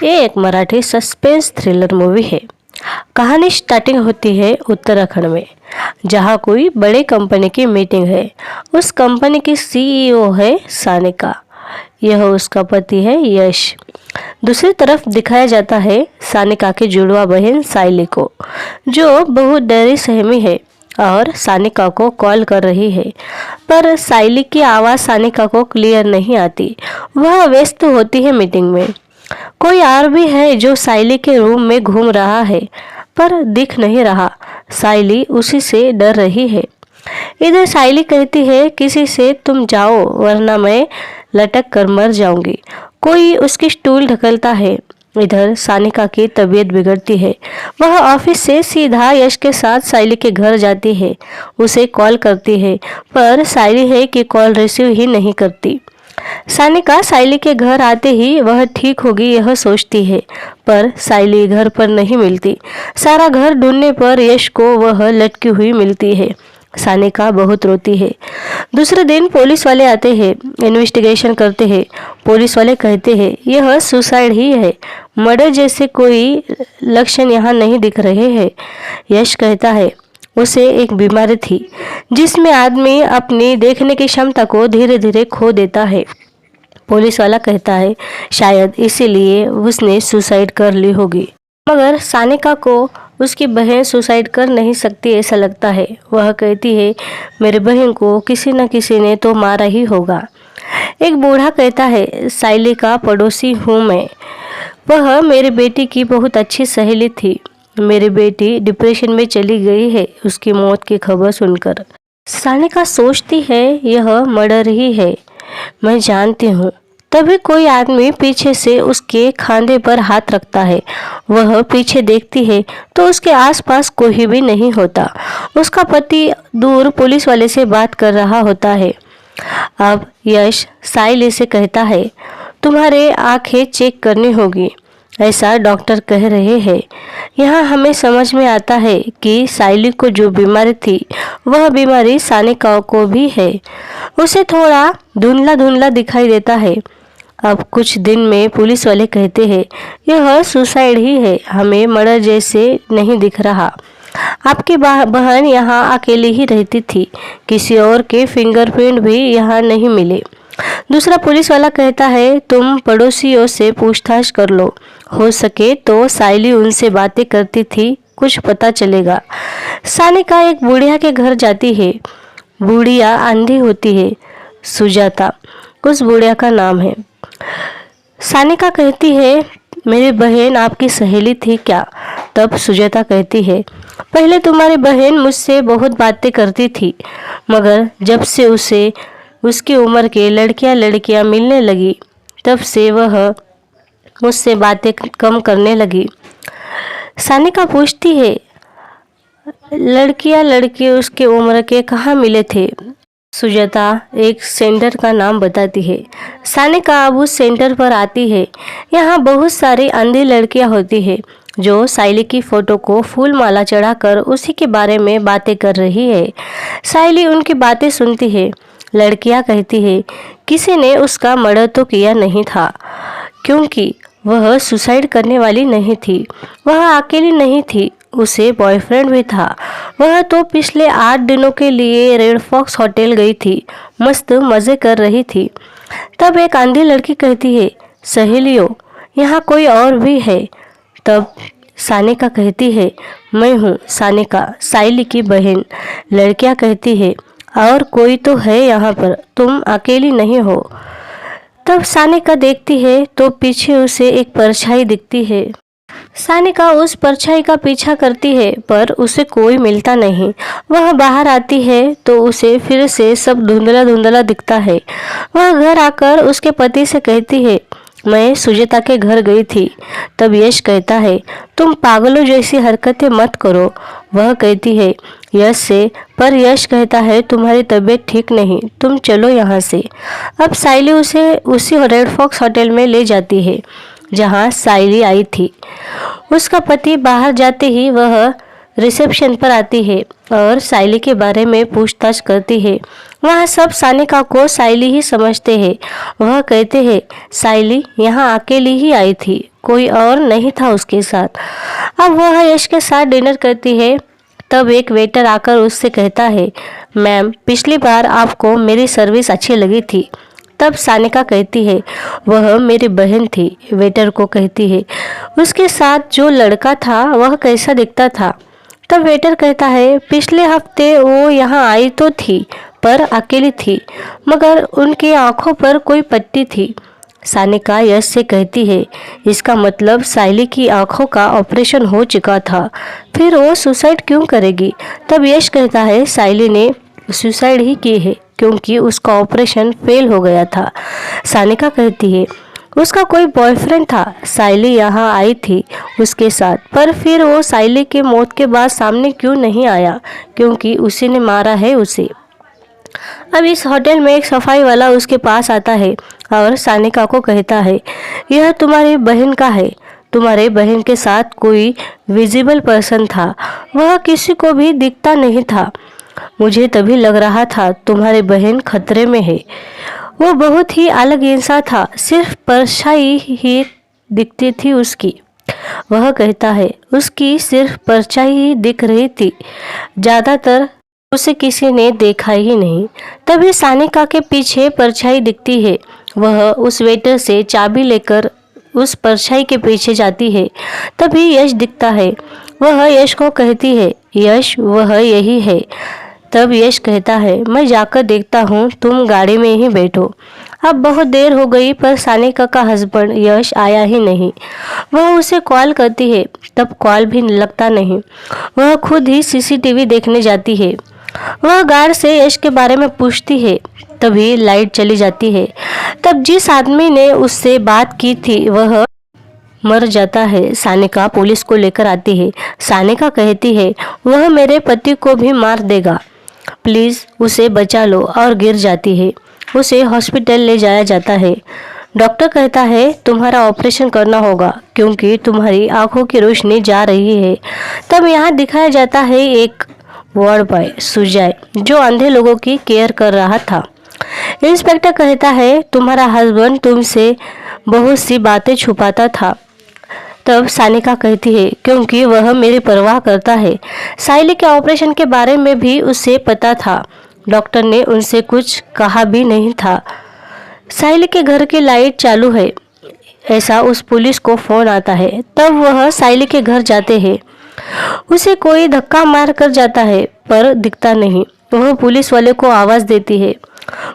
ये एक Marathi suspense thriller movie है। कहानी स्टार्टिंग होती है उत्तराखंड में, जहाँ कोई बड़े कंपनी की मीटिंग है। उस कंपनी की सीईओ है सानिका। यह उसका पति है यश। दूसरी तरफ दिखाया जाता है सानिका की जुड़वा बहन साइली को, जो बहुत डरी सहमी है और सानिका को कॉल कर रही है। पर साइली की आवाज़ सानिका को क्लियर नहीं आती। वह व्यस्त होती है मीटिंग में। कोई और भी है जो साइली के रूम में घूम रहा है, पर दिख नहीं रहा। साइली उसी से डर रही है। इधर साइली कहती है, किसी से तुम जाओ वरना मैं लटक कर मर जाऊंगी। कोई उसकी स्टूल ढकलता है। इधर सानिका की तबीयत बिगड़ती है। वह ऑफिस से सीधा यश के साथ साइली के घर जाती है। उसे कॉल करती है, पर साइली है कि कॉल रिसीव ही नहीं करती। सानिका साइली के घर आते ही वह ठीक होगी यह सोचती है, पर साइली घर पर नहीं मिलती। सारा घर ढूंढने पर यश को वह लटकी हुई मिलती है। सानिका बहुत रोती है। दूसरे दिन पुलिस वाले आते हैं, इन्वेस्टिगेशन करते हैं। पुलिस वाले कहते हैं यह सुसाइड ही है, मर्डर जैसे कोई लक्षण यहाँ नहीं दिख रहे हैं। यश कहता है उसे एक बीमारी थी जिसमें आदमी अपनी देखने की क्षमता को धीरे धीरे खो देता है। पुलिस वाला कहता है शायद इसीलिए उसने सुसाइड कर ली होगी, मगर सानिका को उसकी बहन सुसाइड कर नहीं सकती ऐसा लगता है। वह कहती है मेरी बहन को किसी न किसी ने तो मारा ही होगा। एक बूढ़ा कहता है साइली का पड़ोसी हूँ मैं। वह मेरी बेटी की बहुत अच्छी सहेली थी। मेरी बेटी डिप्रेशन में चली गई है उसकी मौत की खबर सुनकर। सानिका सोचती है यह मर्डर ही है, मैं जानती हूँ। तभी कोई आदमी पीछे से उसके खांधे पर हाथ रखता है। वह पीछे देखती है तो उसके आसपास कोई भी नहीं होता। उसका पति दूर पुलिस वाले से बात कर रहा होता है। अब यश साइली से कहता है तुम्हारे आंखें चेक करनी होगी, ऐसा डॉक्टर कह रहे हैं। यहाँ हमें समझ में आता है कि साइली को जो बीमारी थी वह बीमारी सानिका को भी है। उसे थोड़ा धुंधला धुंधला दिखाई देता है। अब कुछ दिन में पुलिस वाले कहते हैं यह सुसाइड ही है, हमें मर्डर जैसे नहीं दिख रहा। आपकी बहन यहाँ अकेली ही रहती थी, किसी और के फिंगरप्रिंट भी यहाँ नहीं मिले। दूसरा पुलिस वाला कहता है तुम पड़ोसियों से पूछताछ कर लो, हो सके तो साइली उनसे बातें करती थी, कुछ पता चलेगा। सानिका एक बुढ़िया के घर जाती है। बुढ़िया अंधी होती है, सुजाता उस बुढ़िया का नाम है। सानिका कहती है मेरी बहन आपकी सहेली थी क्या? तब सुजाता कहती है पहले तुम्हारी बहन मुझसे बहुत बातें करती थी, मगर जब से उसे उसकी उम्र के लड़कियां मिलने लगी तब से वह मुझसे बातें कम करने लगी। सानिका पूछती है लड़के उसके उम्र के कहाँ मिले थे? सुजाता एक सेंटर का नाम बताती है। सानिका अब उस सेंटर पर आती है। यहाँ बहुत सारी अंधी लड़कियाँ होती है जो साइली की फोटो को फूल माला चढ़ाकर उसी के बारे में बातें कर रही है। साइली उनकी बातें सुनती है। लड़कियाँ कहती है किसी ने उसका मर्डर तो किया नहीं था, क्योंकि वह सुसाइड करने वाली नहीं थी। वह अकेली नहीं थी, उसे बॉयफ्रेंड भी था। वह तो पिछले 8 दिनों के लिए रेड फॉक्स होटल गई थी, मस्त मज़े कर रही थी। तब एक अंधी लड़की कहती है सहेलियों यहाँ कोई और भी है। तब सानिका कहती है मैं हूँ सानिका, साइली की बहन। लड़कियाँ कहती है और कोई तो है यहाँ पर, तुम अकेली नहीं हो। तब सानिका देखती है तो पीछे उसे एक परछाई दिखती है। सानिका उस परछाई का पीछा करती है, पर उसे कोई मिलता नहीं। वह बाहर आती है तो उसे फिर से सब धुंधला धुंधला दिखता है। वह घर आकर उसके पति से कहती है मैं सुजाता के घर गई थी। तब यश कहता है तुम पागलों जैसी हरकतें मत करो। वह कहती है यश से, पर यश कहता है तुम्हारी तबीयत ठीक नहीं, तुम चलो यहाँ से। अब साइली उसे उसी रेड फॉक्स होटल में ले जाती है जहाँ साइली आई थी। उसका पति बाहर जाते ही वह रिसेप्शन पर आती है और साइली के बारे में पूछताछ करती है। वहाँ सब सानिका को साइली ही समझते हैं। वह कहते हैं साइली यहाँ अकेली ही आई थी, कोई और नहीं था उसके साथ। अब वह यश के साथ डिनर करती है। तब एक वेटर आकर उससे कहता है, मैम पिछली बार आपको मेरी सर्विस अच्छी लगी थी। तब सानिका कहती है, वह मेरी बहन थी। वेटर को कहती है, उसके साथ जो लड़का था वह कैसा दिखता था। तब वेटर कहता है, पिछले हफ्ते वो यहाँ आई तो थी पर अकेली थी, मगर उनकी आंखों पर कोई पट्टी थी। सानिका यश से कहती है, इसका मतलब साइली की आंखों का ऑपरेशन हो चुका था, फिर वो सुसाइड क्यों करेगी। तब यश कहता है, साइली ने सुसाइड ही की है क्योंकि उसका ऑपरेशन फेल हो गया था। सानिका कहती है, उसका कोई बॉयफ्रेंड था, साइली यहाँ आई थी उसके साथ, पर फिर वो साइली के मौत के बाद सामने क्यों नहीं आया, क्योंकि उसी ने मारा है उसे। अब इस होटल में एक सफाई वाला उसके पास आता है और सानिका को कहता है, यह तुम्हारी बहन का है। तुम्हारे बहन के साथ कोई विजिबल पर्सन था, वह किसी को भी दिखता नहीं था। मुझे तभी लग रहा था तुम्हारी बहन खतरे में है। वो बहुत ही अलग इंसान था, सिर्फ परछाई ही दिखती थी उसकी। वह कहता है, उसकी सिर्फ परछाई ही दिख रही थी, ज़्यादातर उसे किसी ने देखा ही नहीं। तभी सानिका के पीछे परछाई दिखती है। वह उस वेटर से चाबी लेकर उस परछाई के पीछे जाती है। तभी यश दिखता है। वह यश को कहती है, यश वह यही है। तब यश कहता है, मैं जाकर देखता हूँ, तुम गाड़ी में ही बैठो। अब बहुत देर हो गई पर सानिका का हस्बैंड यश आया ही नहीं। वह उसे कॉल करती है, तब कॉल भी लगता नहीं। वह खुद ही सीसीटीवी देखने जाती है। वह गार्ड से यश के बारे में पूछती है, तभी लाइट चली जाती है। तब जिस आदमी ने उससे बात की थी वह मर जाता है। सानिका पुलिस को लेकर आती है। सानिका कहती है, वह मेरे पति को भी मार देगा, प्लीज़ उसे बचा लो, और गिर जाती है। उसे हॉस्पिटल ले जाया जाता है। डॉक्टर कहता है, तुम्हारा ऑपरेशन करना होगा क्योंकि तुम्हारी आंखों की रोशनी जा रही है। तब यहाँ दिखाया जाता है एक वार्ड बॉय सुजय, जो अंधे लोगों की केयर कर रहा था। इंस्पेक्टर कहता है, तुम्हारा हस्बैंड तुमसे बहुत सी बातें छुपाता था। तब सानिका कहती है, क्योंकि वह मेरी परवाह करता है। साइली के ऑपरेशन के बारे में भी उसे पता था, डॉक्टर ने उनसे कुछ कहा भी नहीं था। साइली के घर की लाइट चालू है, ऐसा उस पुलिस को फोन आता है। तब वह साइली के घर जाते हैं। उसे कोई धक्का मार कर जाता है पर दिखता नहीं। वह पुलिस वाले को आवाज़ देती है।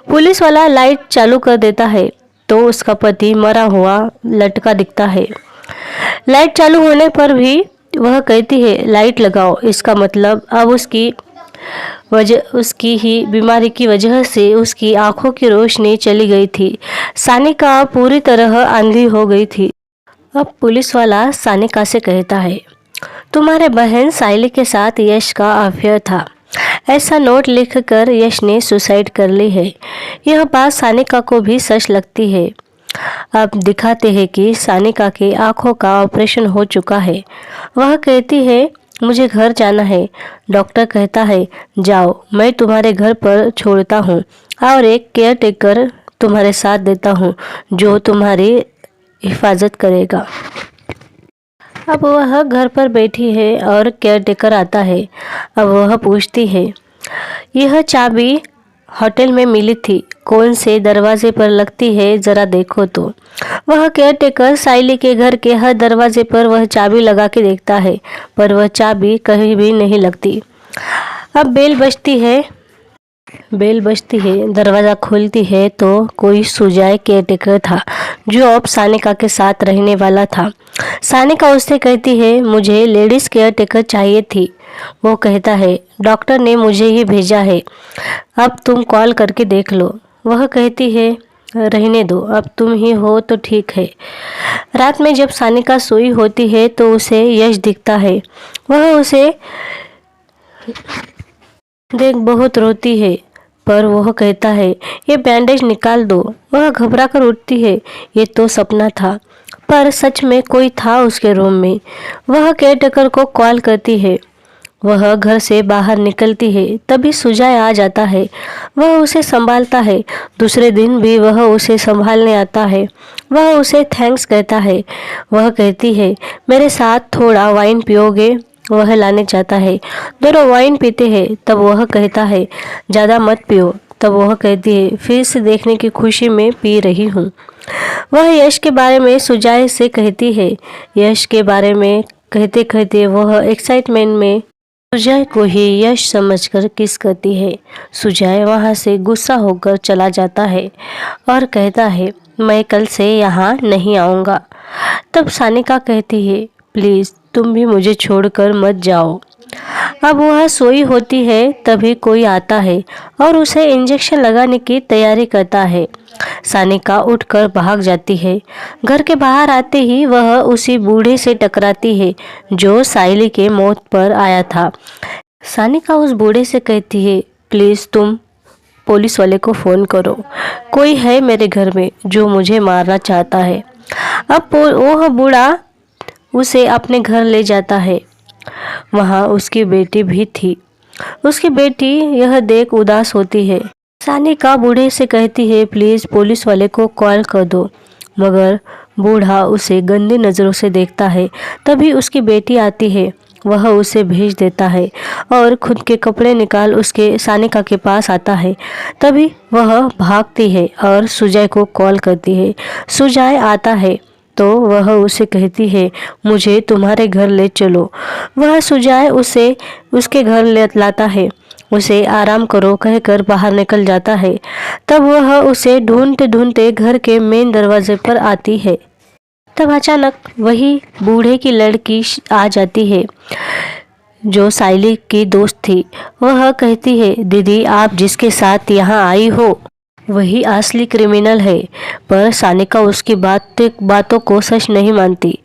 पुलिस वाला लाइट चालू कर देता है तो उसका पति मरा हुआ लटका दिखता है। लाइट चालू होने पर भी वह कहती है, लाइट लगाओ। इसका मतलब अब उसकी ही बीमारी की वजह से उसकी आंखों की रोशनी चली गई थी। सानिका पूरी तरह अंधी हो गई थी। अब पुलिस वाला सानिका से कहता है, तुम्हारे बहन साइली के साथ यश का अफेयर था, ऐसा नोट लिखकर यश ने सुसाइड कर ली है। यह बात सानिका को भी सच लगती है। अब दिखाते हैं कि सानिका की आंखों का ऑपरेशन हो चुका है। वह कहती है, मुझे घर जाना है। डॉक्टर कहता है, जाओ, मैं तुम्हारे घर पर छोड़ता हूँ और एक केयर टेकर तुम्हारे साथ देता हूँ जो तुम्हारी हिफाजत करेगा। अब वह घर पर बैठी है और केयर टेकर आता है। अब वह पूछती है, यह चाबी होटल में मिली थी, कौन से दरवाजे पर लगती है, ज़रा देखो तो। वह केयर टेकर साइली के घर के हर दरवाजे पर वह चाबी लगा के देखता है, पर वह चाबी कहीं भी नहीं लगती। अब बेल बजती है, दरवाज़ा खोलती है तो कोई सुजाय केयर टेकर था जो अब सानिका के साथ रहने वाला था। सानिका उससे कहती है, मुझे लेडीज़ केयर टेकर चाहिए थी। वो कहता है, डॉक्टर ने मुझे ही भेजा है, अब तुम कॉल करके देख लो। वह कहती है, रहने दो, अब तुम ही हो तो ठीक है। रात में जब सानिका सोई होती है तो उसे यश दिखता है। वह उसे देख बहुत रोती है, पर वह कहता है, ये बैंडेज निकाल दो। वह घबरा कर उठती है, ये तो सपना था, पर सच में कोई था उसके रूम में। वह केयरटेकर को कॉल करती है। वह घर से बाहर निकलती है तभी सुजय आ जाता है। वह उसे संभालता है। दूसरे दिन भी वह उसे संभालने आता है। वह उसे थैंक्स कहता है। वह कहती है, मेरे साथ थोड़ा वाइन पियोगे? वह लाने जाता है। दोनों वाइन पीते हैं। तब वह कहता है, ज़्यादा मत पियो। तब वह कहती है, फिर से देखने की खुशी में पी रही हूँ। वह यश के बारे में सुजय से कहती है। यश के बारे में कहते कहते वह एक्साइटमेंट में सुजय को ही यश समझकर किस करती है। सुजय वहां से गुस्सा होकर चला जाता है और कहता है, मैं कल से यहाँ नहीं आऊँगा। तब सानिका कहती है, प्लीज़ तुम भी मुझे छोड़कर मत जाओ। अब वह सोई होती है तभी कोई आता है और उसे इंजेक्शन लगाने की तैयारी करता है। सानिका उठकर भाग जाती है। घर के बाहर आते ही वह उसी बूढ़े से टकराती है जो साइली के मौत पर आया था। सानिका उस बूढ़े से कहती है, प्लीज़ तुम पुलिस वाले को फ़ोन करो। कोई है मेरे घर में जो मुझे मारना चाहता है। अब वह बूढ़ा उसे अपने घर ले जाता है। वहाँ उसकी बेटी भी थी। उसकी बेटी यह देख उदास होती है। सानिका बूढ़े से कहती है, प्लीज़ पुलिस वाले को कॉल कर दो। मगर बूढ़ा उसे गंदी नज़रों से देखता है। तभी उसकी बेटी आती है। वह उसे भेज देता है और खुद के कपड़े निकाल उसके सानिका के पास आता है। तभी वह भागती है और सुजय को कॉल करती है। सुजय आता है तो वह उसे कहती है, मुझे तुम्हारे घर ले चलो। वह सुजय उसे उसके घर ले लाता है। उसे आराम करो कहकर बाहर निकल जाता है। तब वह उसे ढूंढते ढूंढते घर के मेन दरवाजे पर आती है। तब अचानक वही बूढ़े की लड़की आ जाती है जो साइली की दोस्त थी। वह कहती है, दीदी आप जिसके साथ यहाँ आई हो वही असली क्रिमिनल है। पर सानिका उसकी बातों को सच नहीं मानती।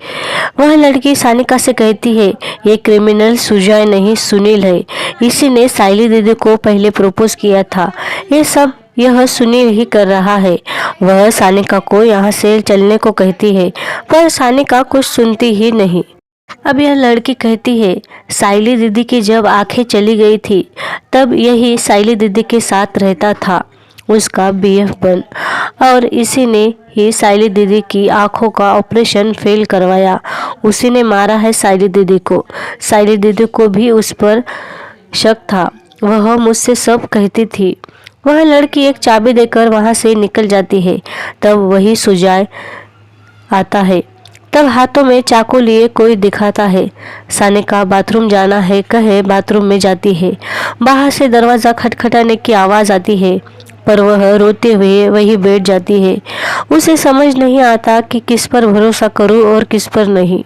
वह लड़की सानिका से कहती है, ये क्रिमिनल सुजय नहीं सुनील है। इसी ने साइली दीदी को पहले प्रपोज किया था। ये सब यह सुनील ही कर रहा है। वह सानिका को यहाँ से चलने को कहती है पर सानिका कुछ सुनती ही नहीं। अब यह लड़की कहती है, साइली दीदी की जब आंखें चली गई थी तब यही साइली दीदी के साथ रहता था उसका बीएफ बन, और इसी ने ही साइली दीदी की आंखों का ऑपरेशन फेल करवाया। उसी ने मारा है साइली दीदी को। साइली दीदी को भी उस पर शक था। वह मुझसे सब कहती थी। वह लड़की एक चाबी देकर वहां से निकल जाती है। तब वही सुजय आता है। तब हाथों में चाकू लिए कोई दिखाता है। सानिका बाथरूम जाना है कहे बाथरूम में जाती है। बाहर से दरवाज़ा खटखटाने की आवाज़ आती है पर वह रोते हुए वहीं बैठ जाती है। उसे समझ नहीं आता कि किस पर भरोसा करूं और किस पर नहीं।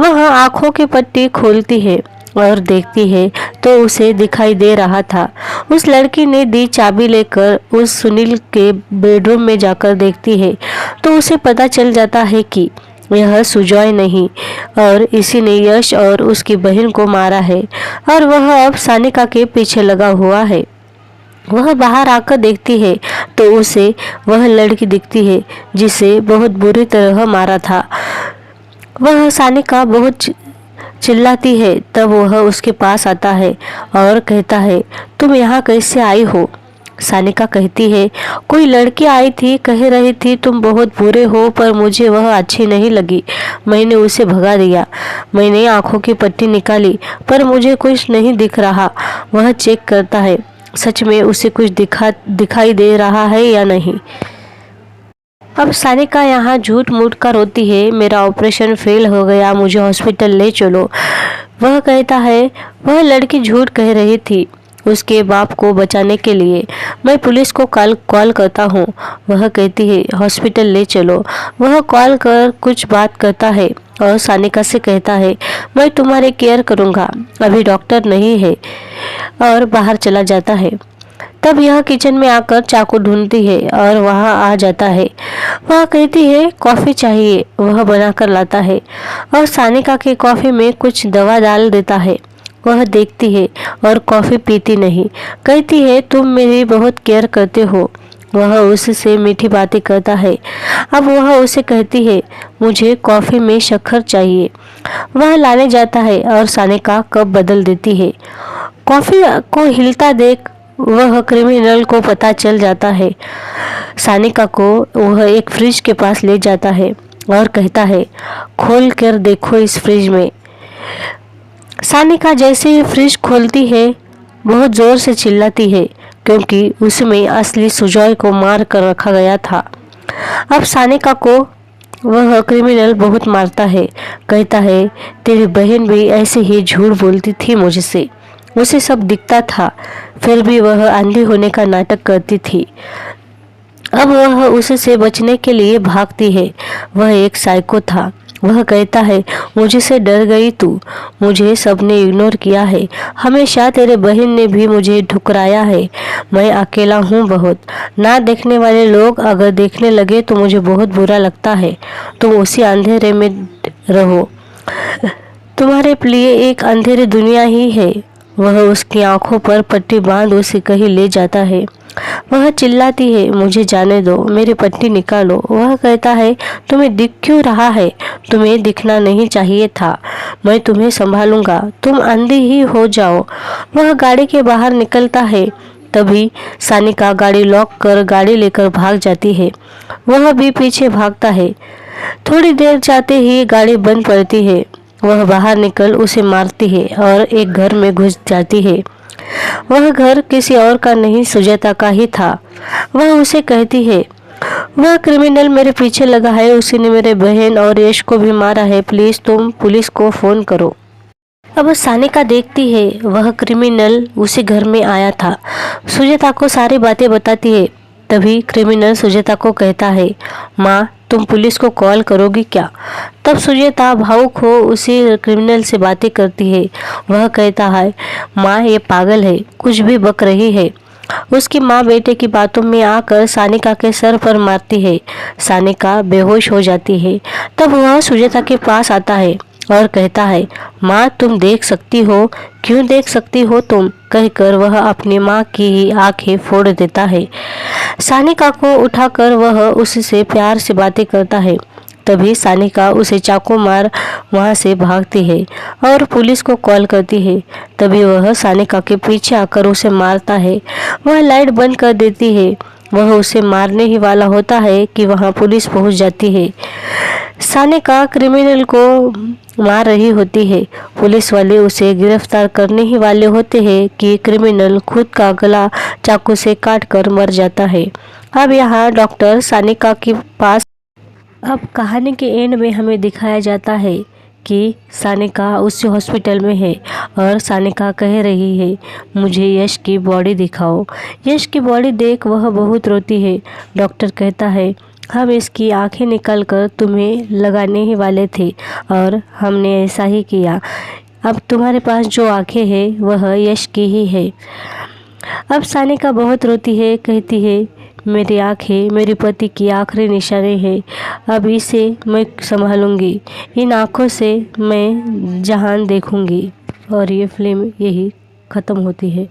वह आंखों की पट्टी खोलती है और देखती है तो उसे दिखाई दे रहा था। उस लड़की ने दी चाबी लेकर उस सुनील के बेडरूम में जाकर देखती है तो उसे पता चल जाता है कि यह सुजय नहीं और इसी ने यश और उसकी बहन को मारा है और वह अब सानिका के पीछे लगा हुआ है। वह बाहर आकर देखती है तो उसे वह लड़की दिखती है जिसे बहुत बुरी तरह मारा था। वह सानिका बहुत चिल्लाती है। तब वह उसके पास आता है और कहता है, तुम यहाँ कैसे आई हो? सानिका कहती है, कोई लड़की आई थी, कह रही थी तुम बहुत बुरे हो पर मुझे वह अच्छी नहीं लगी। मैंने उसे भगा दिया। मैंने आंखों की पट्टी निकाली पर मुझे कुछ नहीं दिख रहा। वह चेक करता है सच में उसे कुछ दिखाई दे रहा है या नहीं। अब सानिका यहाँ झूठ मूठ कर रोती है, मेरा ऑपरेशन फेल हो गया, मुझे हॉस्पिटल ले चलो। वह कहता है वह लड़की झूठ कह रही थी उसके बाप को बचाने के लिए। मैं पुलिस को कॉल करता हूँ। वह कहती है हॉस्पिटल ले चलो। वह कॉल कर कुछ बात करता है और सानिका से कहता है, मैं तुम्हारी केयर करूँगा, अभी डॉक्टर नहीं है, और बाहर चला जाता है। तब यह किचन में आकर चाकू ढूंढती है और वहाँ आ जाता है। वह कहती है कॉफ़ी चाहिए। वह बनाकर लाता है और सानिका के कॉफ़ी में कुछ दवा डाल देता है। वह देखती है और कॉफ़ी पीती नहीं। कहती है तुम मेरी बहुत केयर करते हो। वह उससे मीठी बातें करता है। अब वह उसे कहती है, मुझे कॉफ़ी में शक्कर चाहिए। वह लाने जाता है और सानिका कप बदल देती है। कॉफ़ी को हिलता देख वह क्रिमिनल को पता चल जाता है। सानिका को वह एक फ्रिज के पास ले जाता है और कहता है, खोल कर देखो इस फ्रिज में। सानिका जैसे ही फ्रिज खोलती है बहुत ज़ोर से चिल्लाती है, क्योंकि उसमें असली सुजॉय को मार कर रखा गया था। अब सानिका को वह क्रिमिनल बहुत मारता है। कहता है, तेरी बहन भी ऐसे ही झूठ बोलती थी मुझसे। उसे सब दिखता था, फिर भी वह अंधी होने का नाटक करती थी। अब वह उससे बचने के लिए भागती है। वह एक साइको था। वह कहता है, मुझे से डर गई तू, मुझे सबने इग्नोर किया है, हमेशा तेरे बहन ने भी मुझे ठुकराया है। मैं अकेला हूँ बहुत, ना देखने वाले लोग अगर देखने लगे तो मुझे बहुत बुरा लगता है। तुम उसी अंधेरे में रहो, तुम्हारे लिए एक अंधेरी दुनिया ही है। वह उसकी आंखों पर पट्टी बांध उसे कहीं ले जाता है। वह चिल्लाती है, मुझे जाने दो, मेरी पट्टी निकालो। वह कहता है, तुम्हें दिख क्यों रहा है? तुम्हें दिखना नहीं चाहिए था। मैं तुम्हें संभालूंगा, तुम अंधी ही हो जाओ। वह गाड़ी के बाहर निकलता है। तभी सानिका गाड़ी लॉक कर गाड़ी लेकर भाग जाती है। वह भी पीछे भागता है। थोड़ी देर जाते ही गाड़ी बंद पड़ती है। वह बाहर निकल उसे मारती है और एक घर में घुस जाती है। वह घर किसी और का नहीं, सुजाता का ही था। वह उसे कहती है, वह क्रिमिनल मेरे पीछे लगा है, उसी ने मेरे बहन और यश को भी मारा है, प्लीज तुम पुलिस को फोन करो। अब सानिका देखती है वह क्रिमिनल उसी घर में आया था। सुजाता को सारी बातें बताती है। तभी क्रिमिनल सुजाता को कहता है, माँ तुम पुलिस को कॉल करोगी क्या? तब सुजाता भावुक हो उसी क्रिमिनल से बातें करती है। वह कहता है, माँ ये पागल है, कुछ भी बक रही है। उसकी माँ बेटे की बातों में आकर सानिका के सर पर मारती है। सानिका बेहोश हो जाती है। तब वह सुजाता के पास आता है और कहता है, माँ तुम देख सकती हो, क्यों देख सकती हो तुम? कहकर वह अपनी माँ की आंखें फोड़ देता है। सानिका को उठाकर वह उससे प्यार से बातें करता है। तभी सानिका उसे चाकू मार वहां से भागती है और पुलिस को कॉल करती है। तभी वह सानिका के पीछे आकर उसे मारता है। वह लाइट बंद कर देती है। वह उसे मारने ही वाला होता है कि वहां पुलिस पहुंच जाती है। सानिका क्रिमिनल को मार रही होती है। पुलिस वाले उसे गिरफ्तार करने ही वाले होते हैं कि क्रिमिनल खुद का गला चाकू से काट कर मर जाता है। अब यहाँ डॉक्टर सानिका के पास, अब कहानी के एंड में हमें दिखाया जाता है कि सानिका उसी हॉस्पिटल में है और सानिका कह रही है, मुझे यश की बॉडी दिखाओ। यश की बॉडी देख वह बहुत रोती है। डॉक्टर कहता है, हम इसकी आंखें निकाल कर तुम्हें लगाने ही वाले थे और हमने ऐसा ही किया। अब तुम्हारे पास जो आंखें हैं वह यश की ही है। अब सानिका बहुत रोती है, कहती है, मेरी आंखें मेरे पति की आखिरी निशानी है, अब इसे मैं संभालूंगी, इन आँखों से मैं जहान देखूंगी। और ये फिल्म यही ख़त्म होती है।